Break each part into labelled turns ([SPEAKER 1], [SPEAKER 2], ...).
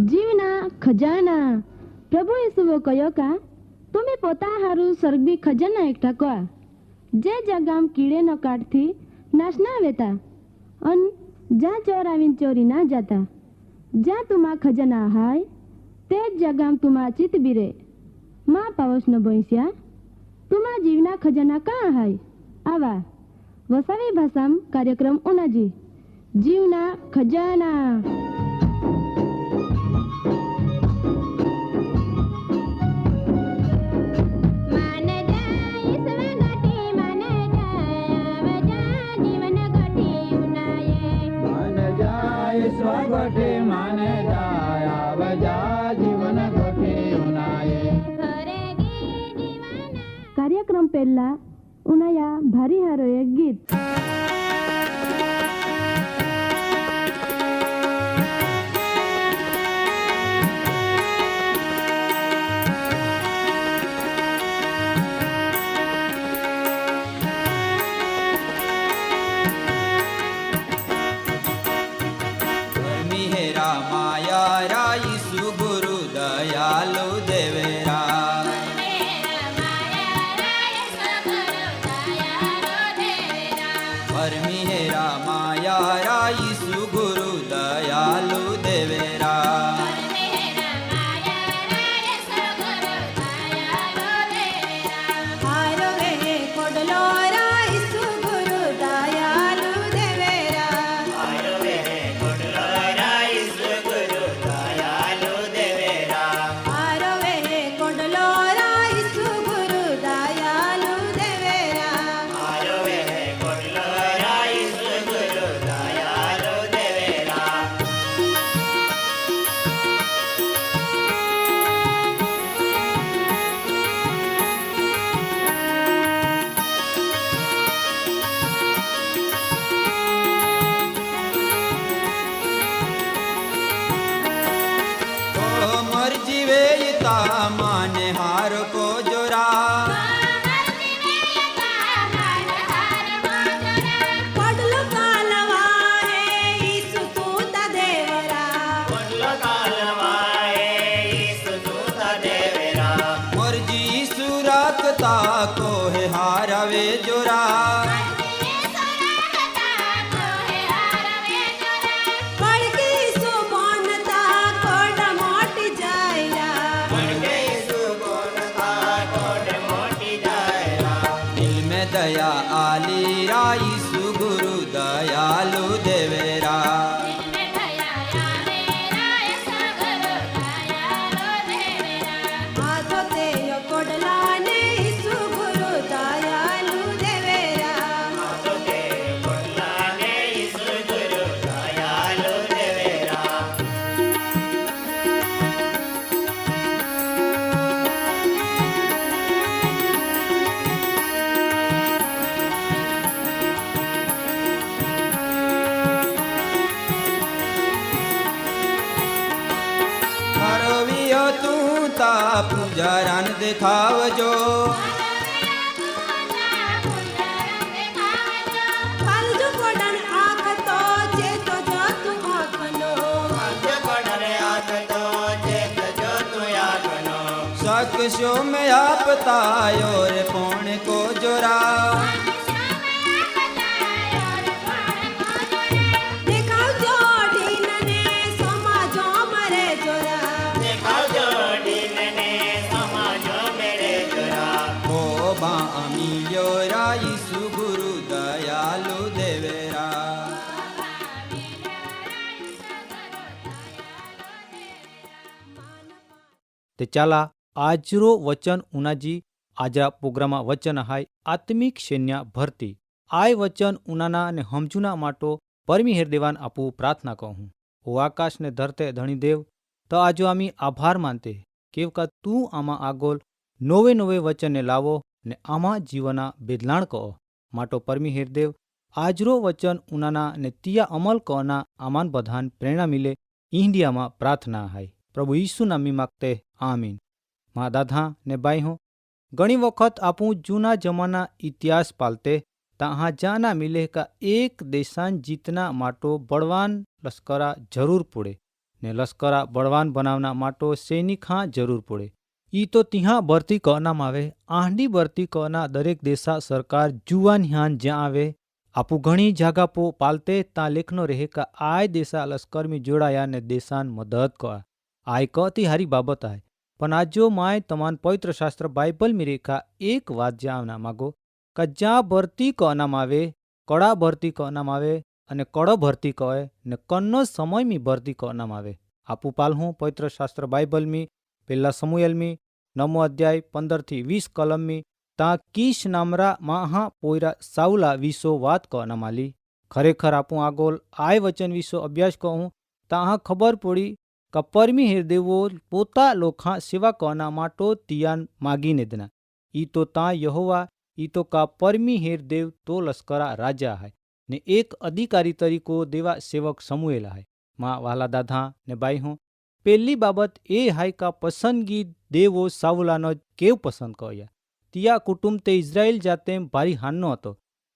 [SPEAKER 1] जीवना खजाना प्रभु यीशुओ कहो का तुम्हें पोता हारू स्वर्गीय खजाना एकठा कआ जे जगाम कीड़े न काटती नाशना वेता अन जा चोर आवीन चोरी ना जाता जा तुमा खजाना हाय ते जगाम तुमा चित बिरे माँ पावस न भैंसिया तुमा जीवना खजाना कहाँ हाय आवा वसावी भाषाम कार्यक्रम उनाजी जीवना खजाना। कार्यक्रम पहला उनाया भारी हारो एक गीत
[SPEAKER 2] પૂજારાન દેખાવજો सकशो में आपतायो रे पौने को जोरा ते चला आजरो वचन उनाजी आजरा प्रोग्राम वचन हाय आत्मिक सैन्य भरती आय वचन उनाना ने हमजुना माटो परमी हेरदेवान आपू प्रार्थना कहूँ ओ आकाश ने धरते धणी देव तो आजो आमी आभार मानते केवका तू आमा आगोल नोवे नोवे वचन ने लावो ने आमा जीवना बेदलाण कहो माटो परमी हेरदेव आजरो वचन उनाना ने तिया अमल कहना आमान बधान प्रेरणा मिले इंडिया में प्रार्थना हाय प्रभु यीशु नामी मागते आमीन। माँ दादा ने बाई हो घणी वक्त आपू जूना जमाना इतिहास पालते तहाँ जाना मिले का एक देशान जीतना माटो बड़वान लश्करा जरूर पड़े ने लश्करा बળવાન બનાવના માટો સૈનિક જરૂર પડે. ઈ તો ત્યાં ભરતી કરવામાં આવે. આંડી ભરતી કરના દરેક દેશા સરકાર જુવાન હ્યાન જ્યાં આવે આપું ઘણી જાગા પો પાલતે ત્યાં લેખનો રહે કા આય દેશા લશ્કરમી જોડાયા ને દેશાન મદદ કરા. આય કતી હારી બાબત આય. પણ આજો માય તમાન પવિત્ર શાસ્ત્ર બાઇબલ મી રેખા એક વાત જાણના માગો કે જ્યાં ભરતી કરવામાં આવે કડા ભરતી કરવામાં આવે અને કડો ભરતી કહે ને કન્નો સમયમી ભરતી કરવામાં આવે. આપું પાલહું પવિત્ર શાસ્ત્ર બાઇબલમી પહેલા સમુએલમી 9 અધ્યાય 15-20 કલમમી તા કીશ નામરા માહા પોયરા સાઉલા વિસો વાત કહના માલી. ખરેખર આપું આગોલ આય વચન વિસો અભ્યાસ કહું તા ખબર પડી કે પરમી હેરદેવો પોતા લોખા સેવા કહના માટો તિયાન માગીને દના. ઈ તો તા યહોવા ઈ તો કા પરમી હેરદેવ તો લશ્કરા રાજા હાય ને એક અધિકારી તરીકો દેવા સેવક સમુએલ હાય. માં વાલા દાદા ને બાઈ હું પહેલી બાબત એ હાય કા પસંદગી દેવો સાઉલાનો જ કેવ પસંદ કર્યા. તિયા કુટુંબ તે ઇઝરાયેલ જાતે ભારી હાનનો હતો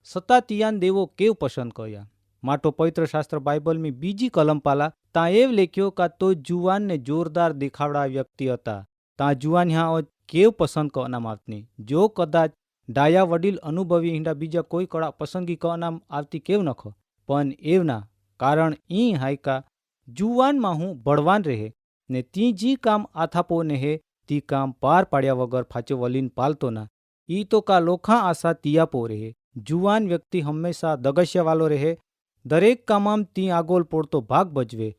[SPEAKER 2] સતા તિયાન દેવો કેવ પસંદ કર્યા. માટો પવિત્ર શાસ્ત્ર બાઇબલની બીજી કલમ પાલા તાં એવ લેખ્યો કા તો જુવાનને જોરદાર દેખાવડા વ્યક્તિ હતા. તાં જુવાન ह्या કેવ પસંદ કરવામાં આવતી. જો કદાચ ડાયા વડીલ અનુભવી હિંડા બીજા કોઈ કળા પસંદગી કરવામાં આવતી કેવ નખો પણ એવના કારણ ઈ હાયકા જુવાનમાં હું બળવાન રહે ને તી જી કામ આથાપો ને હે તી કામ પાર પાડ્યા વગર ફાચો વલીન પાલતો ના. ઈ તો કા લોખા આશા તિયાપો રહે. જુવાન વ્યક્તિ હંમેશા દગસ્યાવાલો રહે. દરેક કામામ તી આગોલ પોડતો ભાગ ભજવે.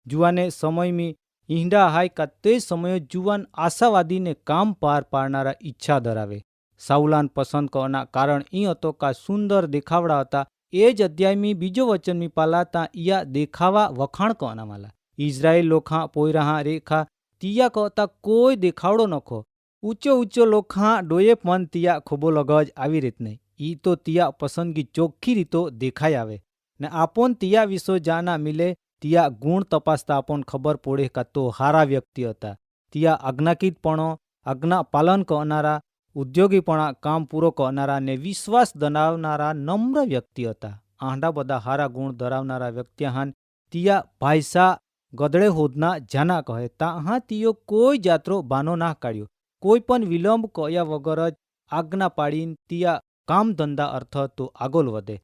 [SPEAKER 2] જુવાને સમયમી ઈંડા હાય કા તે સમયે જુવાન આશાવાદીને કામ પાર પાડનારા ઈચ્છા ધરાવે. સાઉલાન પસંદ કરવાના કારણ ઈ હતો કા સુંદર દેખાવડા હતા. એ જ અધ્યાયમી બીજો વચનમી પાલા તા ઈયા દેખાવા વખાણ કરવાના માલા. ઇઝરાયેલ લોખા પોયરાહા રેખા તિયા કહતા કોઈ દેખાવડો નખો. ઊંચો ઊંચો લોખા ડોયે પણ તિયા ખોબો લગજ આવી રીત નહીં. ઈ તો તિયા પસંદગી ચોખ્ખી રીતો દેખાઈ આવે ને આપોન તિયા વિસો જાના મિલે તિયા ગુણ તપાસતા આપોન ખબર પડે કા તો હારા વ્યક્તિ હતા. તિયા આજ્ઞાકીતપણો આજ્ઞા પાલન કરનારા ઉદ્યોગીપણા કામ પૂરો કરનારા ને વિશ્વાસ ધરાવનારા નમ્ર વ્યક્તિ હતા. આંડા બધા હારા ગુણ ધરાવનારા વ્યક્તિ હાન તિયા ભાઈસા ગદડે હોદના જાના કહે તા તિયો કોઈ જાત્રો બાનો ના કાઢ્યો. કોઈ પણ વિલંબ કર્યા વગર જ આજ્ઞા પાડીને તિયા કામ ધંધા અર્થ તો આગળ વધે.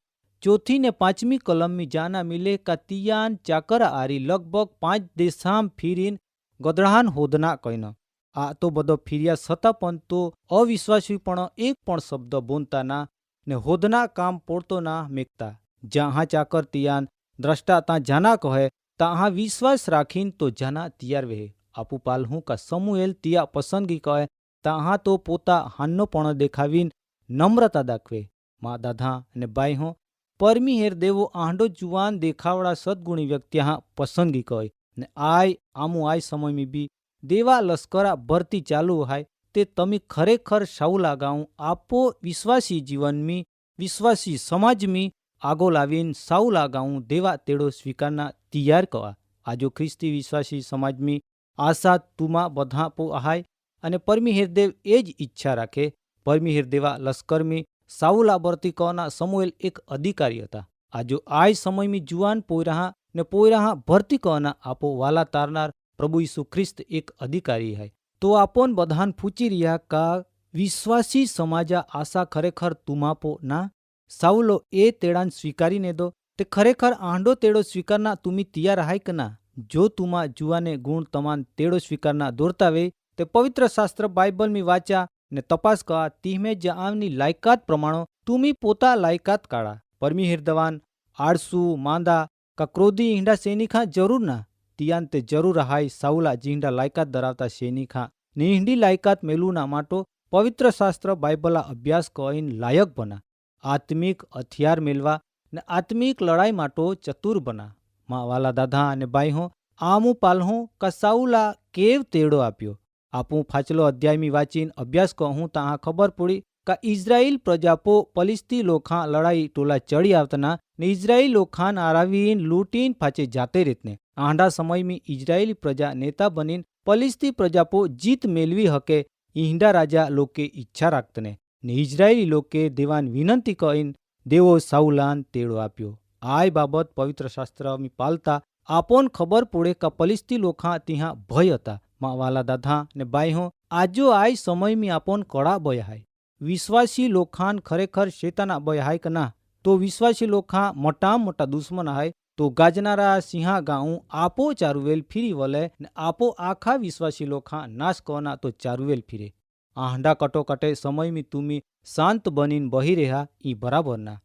[SPEAKER 2] ચોથી ને પાંચમી કલમમી જાના મિલે કા તિયાન ચાકર આરી લગભગ 5 દેશામ ફીરીન ગદડાહાન હોદના કહીને. આ તો બધો ફિર્યા છતાં પણ તો અવિશ્વાસી પણ એક પણ શબ્દ બોલતા ના ને હોદના કામ પોડતો ના મેકતા. જ્યાં ચાકર તિયાન દ્રષ્ટા ત્યાં જાના કહે ત્યાં વિશ્વાસ રાખીને તો જાના તૈયાર વહે. આપું પાલહું કા સમુએલ તિયા પસંદગી કહે ત્યાં તો પોતા હાનનો પણ દેખાવીને નમ્રતા દાખવે. મા દાદા અને બાઈ હું પરમી હેર દેવો આંડો જુવાન દેખાવડા સદગુણી વ્યક્તિ પસંદગી કહે ને આય આમું આય સમયમી બી દેવા લશ્કરા ભરતી ચાલુ હાય તે તમે ખરેખર સાઉ લાગાવું આપો વિશ્વાસી જીવનમી વિશ્વાસી સમાજમી આગો લાવીને સાઉ લાગાવું દેવા તેડો સ્વીકારના તૈયાર કવા. આજો ખ્રિસ્તી વિશ્વાસી સમાજમી આશા તુમા બધા પો આહાય અને પરમી હેરદેવ એ જ ઈચ્છા રાખે. પરમી હેરદેવા લશ્કરમી સાઉલા ભરતી કવાના સમુએલ એક અધિકારી હતા. આજો આય સમયમી જુવાન પોયરાહા ને પોયરાહા ભરતી કવાના આપો વાલા તારનાર પ્રભુ ઈસુ ખ્રિસ્ત એક અધિકારી હાય. તો આપોન બધાન પૂછી રહ્યા કા વિશ્વાસી સમાજા આશા ખરેખર તુમાપો ના સાઉલો એ તેડાન સ્વીકારીને દો તે ખરેખર આંડો તેડો સ્વીકારના તુમી તૈયાર હાય કે ના. જો તુમા જુવાને ગુણ તમાન તેડો સ્વીકારના દોરતા વે તે પવિત્ર શાસ્ત્ર બાઇબલમી વાંચા ને તપાસ કા તીમે જામની લાયકાત પ્રમાણો તુમી પોતા લાયકાત કાઢા. પરમી હિરદવાન આળસુ માંદા કા ક્રોધી ઈંડા સૈનિકા જરૂર ના તિયાન તે જરૂર હાય સાઉલા જીંડા લાયકાત ધરાવતા સૈનિકા ને ઈંડી લાયકાત મેલુના માટો પવિત્ર શાસ્ત્ર બાઇબલા અભ્યાસ કરીને લાયક બના. આત્મિક હથિયાર મેળવા ને આત્મિક લડાઈ માટો ચતુર બના. મા વાલા દાદા અને બાઈ હો આમું પાલહું કા સાઉલા કેવ તેડો આપ્યો. આપું ફાચલો અધ્યાયમી વાંચીને અભ્યાસ કહું તાં ખબર પડી કા ઇઝરાયેલ પ્રજાપો પલિસ્તી લોખા લડાઈ ટોલા ચડી આવતાના ને ઇઝરાયેલ લોખાન આરાવીને લૂંટીને ફાચે જાતે રીતને. આંડા સમયમી ઇઝરાયેલી પ્રજા નેતા બનીને પલિસ્તી પ્રજાપો જીત મેળવી હકે ઈંડા રાજા લોકે ઈચ્છા રાખતને ને ઇઝરાયેલી લોકે દેવાન વિનંતી કહીને દેવો સાઉલાન તેડો આપ્યો. આય બાબત પવિત્ર શાસ્ત્રમી પાલતા आपोन खबर पड़े का पलिस्ती लोखा तिहा भय हता। मा वाला दादा ने बाई हो आजो आई समय में आपोन कड़ा बया है। विश्वासी लोखान खरेखर शैताना बया है कना तो विश्वासी लोखा मोटा मोटा दुश्मन है तो गाजनारा सिंहा गाँव आपो चारुवेल फिरी वले ने आपो आखा विश्वासी लोखा नाश करना तो चारुवेल फिरे। आहडा कटोकटे समय में तुम्ही शांत बनीन बही रहा ई बराबर ना।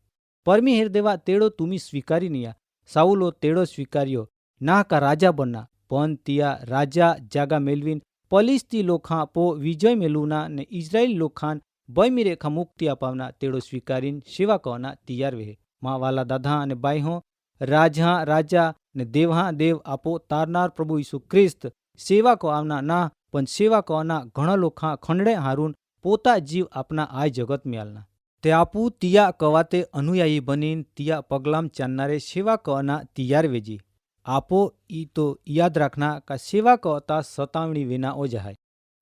[SPEAKER 2] परमी हेरदेवा तेड़ो तुम्ही स्वीकारी निया साउलो तेड़ो स्वीकार्यो ना का राजा बनना पण तिया राजा जागा मेलविन पलिस्ती लोखा पो विजय मेलुना ने इजराइल लोखान बयमी रेखा मुक्ति अपावना तेड़ो स्वीकारीन सेवा करना तैयार वे। माँ वाला दादा ने बाई हो राजा राजा ने देवहा देव आपो तारनार प्रभु यीशु ख्रिस्त सेवा को आवना ना पण सेवा करना घणा लोखा खंडे हारून पोता जीव अपना आय जगत में आलना ते आपू तिया कवाते अनुयायी बनीन तिया पगलाम चालनारे सेवा करना तैयार वेजी। आपो ई तो याद रखना का सेवा करता सतावणी विना ओ जाए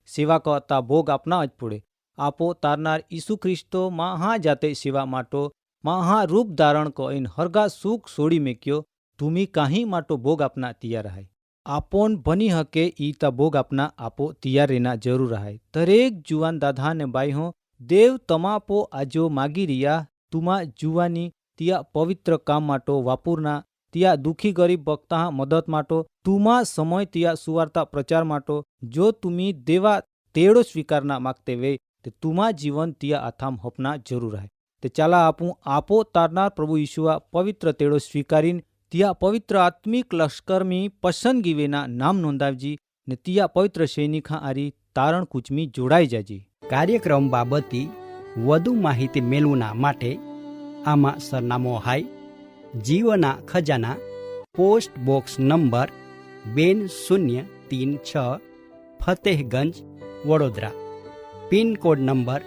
[SPEAKER 2] सेवा करता भोग अपना अज पुड़े। आपो तारनार यीशु ख्रिस्तो महा जाते सेवा माटो महा रूप धारण कईन हरगा सुख सोड़ी में क्यो तुम्ही काही माटो भोग अपना तैयार है। आपोन बनी हके ईता भोग अपना आपो तैयार रहना जरूर है। दरेक जुवान दादा ने बाई हो देव तमापो आजो मागी रिया तुमा जुवानी तिया पवित्र काम माटो वापुरना तिया दुखी गरीब भक्ता मदद माटो तुमा समय तिया सुवार्ता प्रचार माटो जो तुम्ही देवा तेड़ो स्वीकारना मागते वे ते तुमा जीवन तिया आथाम हपना जरूर है। ते चाला आपू आपो तारनार प्रभु यीशुआ पवित्र तेड़ो स्वीकारीन तिया पवित्र आत्मिक लश्कर में पसंदगी वेना नाम नोंधावजी ने तिया पवित्र सैनिक आरी तारण कूचमी जोड़ाई जाजी।
[SPEAKER 3] कार्यक्रम बाबती વધુ માહિતી મેળવના માટે આમાં સરનામો હાય જીવના ખજાના post box number 2036 Fatehganj Vadodara pincode number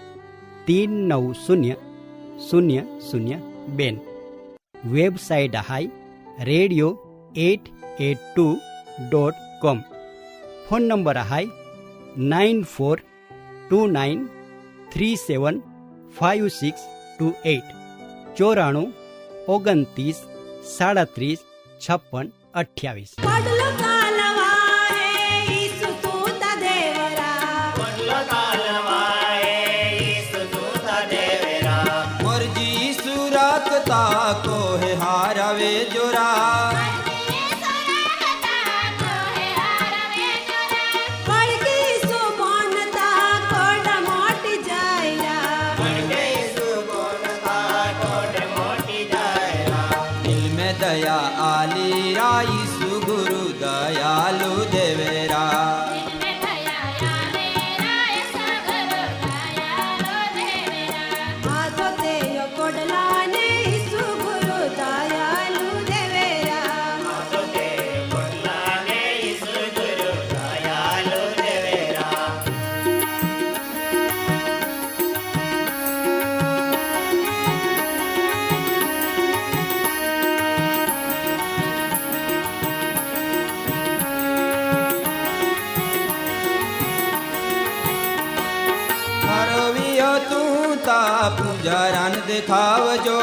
[SPEAKER 3] 390002 website હાય radio882.com ફોન નંબર હાય 9429375628 94 29 37 56 28।
[SPEAKER 4] को है हारावे जोरा दिल में दया आली राई सुगुरु दयालु देवेरा પૂજારાન દેખાવજો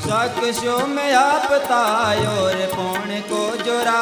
[SPEAKER 4] सकशो में आपता और पौन को जोरा